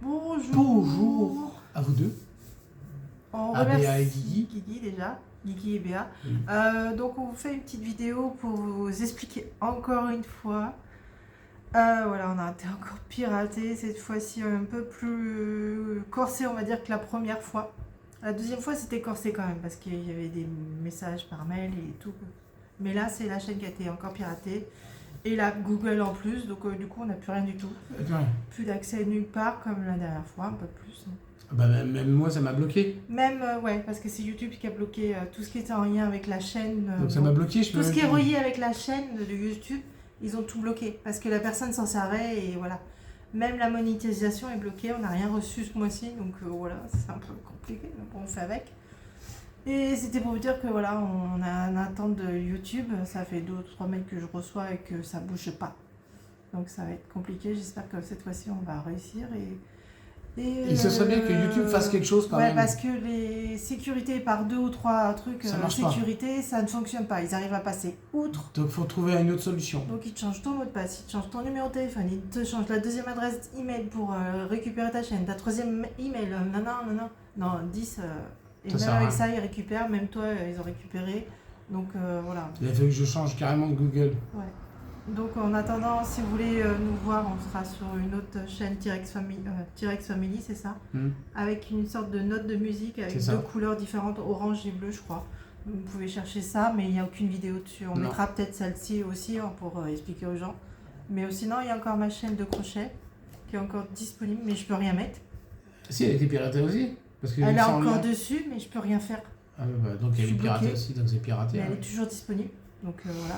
Bonjour. À vous deux. On À remercie Béa et Guigui. Guigui déjà, Guigui et Béa. Oui. Donc on vous fait une petite vidéo pour vous expliquer encore une fois. Voilà, on a été encore piraté, cette fois-ci un peu plus corsé on va dire que la première fois. La deuxième fois c'était corsé quand même parce qu'il y avait des messages par mail et tout. Mais là c'est la chaîne qui a été encore piratée. Et là Google en plus, donc du coup on n'a plus rien du tout. Plus d'accès nulle part comme la dernière fois, un peu plus. Bah, même moi, ça m'a bloqué. Même, ouais, parce que c'est YouTube qui a bloqué tout ce qui était en lien avec la chaîne. Donc ça m'a bloqué. Tout ce qui est relié avec la chaîne de YouTube, ils ont tout bloqué. Parce que la personne s'en servait et voilà. Même la monétisation est bloquée, on n'a rien reçu ce mois-ci. Donc voilà, c'est un peu compliqué, mais bon, on fait avec. Et c'était pour vous dire que voilà, on a une attente de YouTube. Ça fait 2 ou 3 mails que je reçois et que ça bouge pas. Donc ça va être compliqué. J'espère que cette fois-ci, on va réussir. Et ce serait bien que YouTube fasse quelque chose quand même. Ouais, parce que les sécurités par 2 ou 3 trucs, sécurité, ça ne fonctionne pas. Ils arrivent à passer outre. Donc il faut trouver une autre solution. Donc ils te changent ton mot de passe, ils te changent ton numéro de téléphone, ils te changent la deuxième adresse email pour récupérer ta chaîne, ta troisième email, non, 10. Et Ça même sert à avec rien. ça, ils récupèrent, même toi, ils ont récupéré. Donc voilà. Il a fallu que je change carrément de Google. Ouais. Donc en attendant, si vous voulez nous voir, on sera sur une autre chaîne T-Rex Family, c'est ça, avec une sorte de note de musique avec 2 couleurs différentes, orange et bleu je crois. Vous pouvez chercher ça, mais il n'y a aucune vidéo dessus. On mettra peut-être celle-ci aussi pour expliquer aux gens. Mais sinon, il y a encore ma chaîne de crochet qui est encore disponible, mais je peux rien mettre. Si, elle a été piratée aussi parce que elle est encore dessus, mais je peux rien faire. Ah bah, donc elle est piratée aussi, donc c'est piraté. Mais elle est toujours disponible, donc voilà.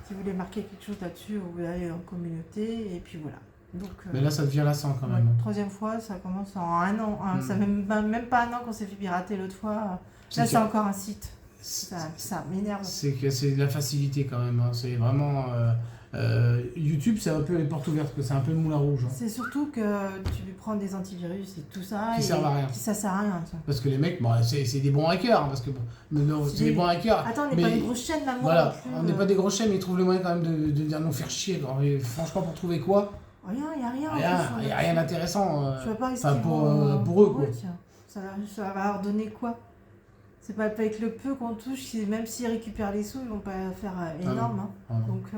Si vous voulez marquer quelque chose là-dessus, vous allez en communauté, et puis voilà. Donc, mais là, ça devient lassant quand même. Troisième fois, ça commence en 1 an. Ça fait même pas 1 an qu'on s'est fait pirater l'autre fois. Là, c'est encore un site. Ça m'énerve. C'est que c'est de la facilité quand même. Hein. C'est vraiment... YouTube, c'est un peu les portes ouvertes, c'est un peu le moulin rouge. Hein. C'est surtout que tu prends des antivirus et tout ça. Qui servent à rien. Ça sert à rien. Ça. Parce que les mecs, bon, c'est des bons hackers. Hein, parce que, c'est des bons hackers. Attends, on n'est pas des grosses chaînes là, voilà, on n'est pas des grosses chaînes, mais ils trouvent le moyen quand même de venir nous faire chier. Alors, franchement, pour trouver quoi? Rien, il n'y a rien. Il n'y a rien d'intéressant. Je vois pas pour eux, quoi. Ouais, tiens. Ça va leur donner quoi? C'est pas avec le peu qu'on touche, même s'ils récupèrent les sous, ils vont pas faire énorme. Donc,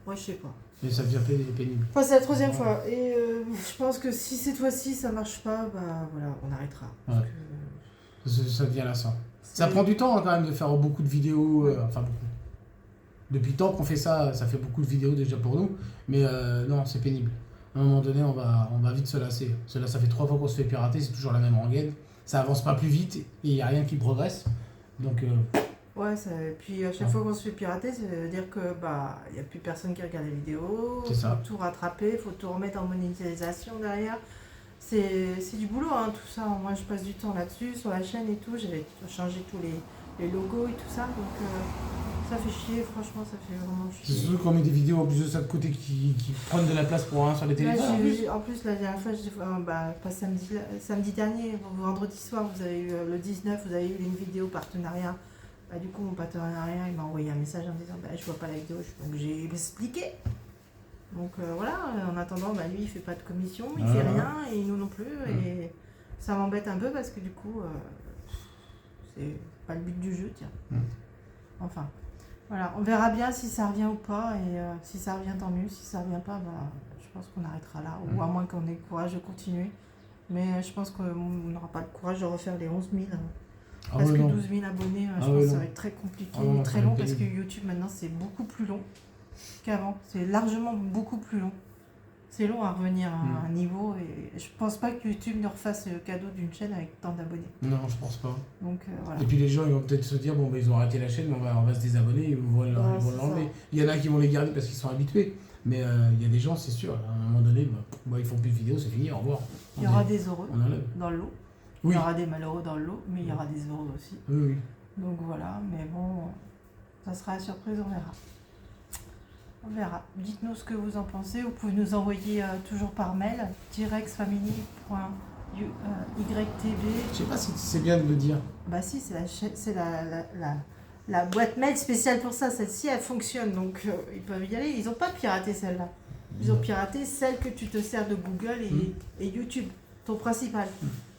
ouais, je sais pas. Mais ça devient pénible. Enfin, c'est la 3e fois. Et je pense que si cette fois-ci ça marche pas, bah voilà, on arrêtera. Ouais. Ça devient lassant. Ça prend du temps hein, quand même de faire beaucoup de vidéos. Enfin, beaucoup. Depuis le temps qu'on fait ça, ça fait beaucoup de vidéos déjà pour nous. Mais non, c'est pénible. À un moment donné, on va vite se lasser. Là, ça fait 3 fois qu'on se fait pirater, c'est toujours la même rengaine. Ça avance pas plus vite et il n'y a rien qui progresse. Donc. Ouais, puis à chaque fois qu'on se fait pirater, ça veut dire que bah il n'y a plus personne qui regarde les vidéos. C'est ça. Faut tout rattraper, faut tout remettre en monétisation derrière. C'est du boulot, hein, tout ça. Moi, je passe du temps là-dessus, sur la chaîne et tout. J'avais changé tous les logos et tout ça. Donc, ça fait chier, franchement, ça fait vraiment chier. C'est surtout qu'on met des vidéos en plus de ça de côté qui prennent de la place pour rien sur les téléphones. En plus, la dernière fois, pas samedi dernier, vendredi soir, vous avez eu le 19, vous avez eu une vidéo partenariat. Bah, du coup, mon partenariat, il m'a envoyé un message en disant je vois pas la vidéo, donc j'ai expliqué. Donc voilà, en attendant, lui il fait pas de commission, il fait rien, et nous non plus, et ça m'embête un peu parce que du coup, c'est pas le but du jeu, tiens. Enfin, voilà, on verra bien si ça revient ou pas, et si ça revient tant mieux, si ça revient pas, je pense qu'on arrêtera là, ou à moins qu'on ait le courage de continuer. Mais je pense qu'on n'aura pas le courage de refaire les 11 000. Parce que 12 000 abonnés, je pense que ça va être très compliqué, très long, parce que YouTube maintenant c'est beaucoup plus long qu'avant. C'est largement beaucoup plus long. C'est long à revenir à un niveau, et je pense pas que YouTube nous refasse le cadeau d'une chaîne avec tant d'abonnés. Non, je pense pas. Donc voilà. Et puis les gens ils vont peut-être se dire bon ils ont arrêté la chaîne, mais on va se désabonner, ils vont l'enlever. Il y en a qui vont les garder parce qu'ils sont habitués. Mais il y a des gens, c'est sûr, à un moment donné, ils font plus de vidéos, c'est fini, au revoir. Il y aura des heureux dans le lot. Oui. Il y aura des malheureux dans le lot, mais il y aura des heureux aussi. Oui. Donc voilà, mais bon, ça sera la surprise, on verra. On verra. Dites-nous ce que vous en pensez. Vous pouvez nous envoyer toujours par mail, t-rexfamily.ytv. Je sais pas si c'est bien de le dire. Bah si, c'est la boîte mail spéciale pour ça. Celle-ci, elle fonctionne, donc ils peuvent y aller. Ils n'ont pas piraté celle-là. Ils ont piraté celle que tu te sers de Google et YouTube, ton principal.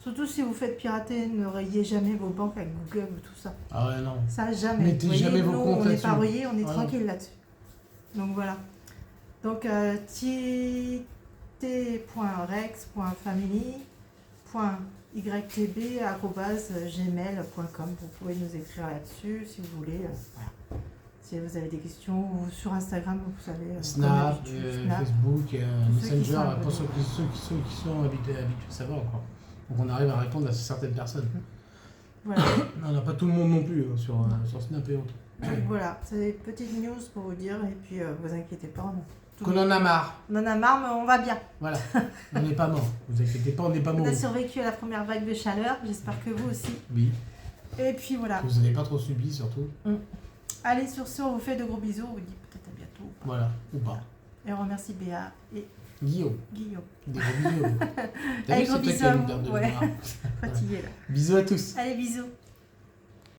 Surtout si vous faites pirater, ne rayez jamais vos banques avec Google ou tout ça. Ah ouais, non. Ça, jamais. Mettez Vous voyez, jamais vos nous, comptes on n'est là-dessus. pas rayés, on est Ah, tranquille là-dessus. Donc voilà. Donc t.rex.family.ytb@gmail.com. Vous pouvez nous écrire là-dessus si vous voulez. Voilà. Si vous avez des questions, ou sur Instagram, vous savez. Snap, comme d'habitude, Snap. Facebook, Tous ceux qui sont Messenger, abonnés. pour ceux qui sont habitués, ça va quoi. Donc on arrive à répondre à certaines personnes. Voilà. On n'a pas tout le monde non plus sur Snap et autres. Donc voilà, c'est des petites news pour vous dire, et puis vous inquiétez pas. Qu'on en a marre. On en a marre, mais on va bien. Voilà. On n'est pas mort. Vous inquiétez pas, on n'est pas On mort. a survécu à la première vague de chaleur, j'espère que vous aussi. Oui. Et puis voilà. Que vous n'avez pas trop subi surtout. Allez, sur ce, on vous fait de gros bisous, on vous dit peut-être à bientôt. Voilà, ou pas. Et on remercie Béa et Guillaume. Guillaume. Des gros bisous. T'as Allez, vu, gros c'est toi qui as bisous. une dent de Ouais. mémoire. Fatigué là. Bisous à tous. Allez, bisous.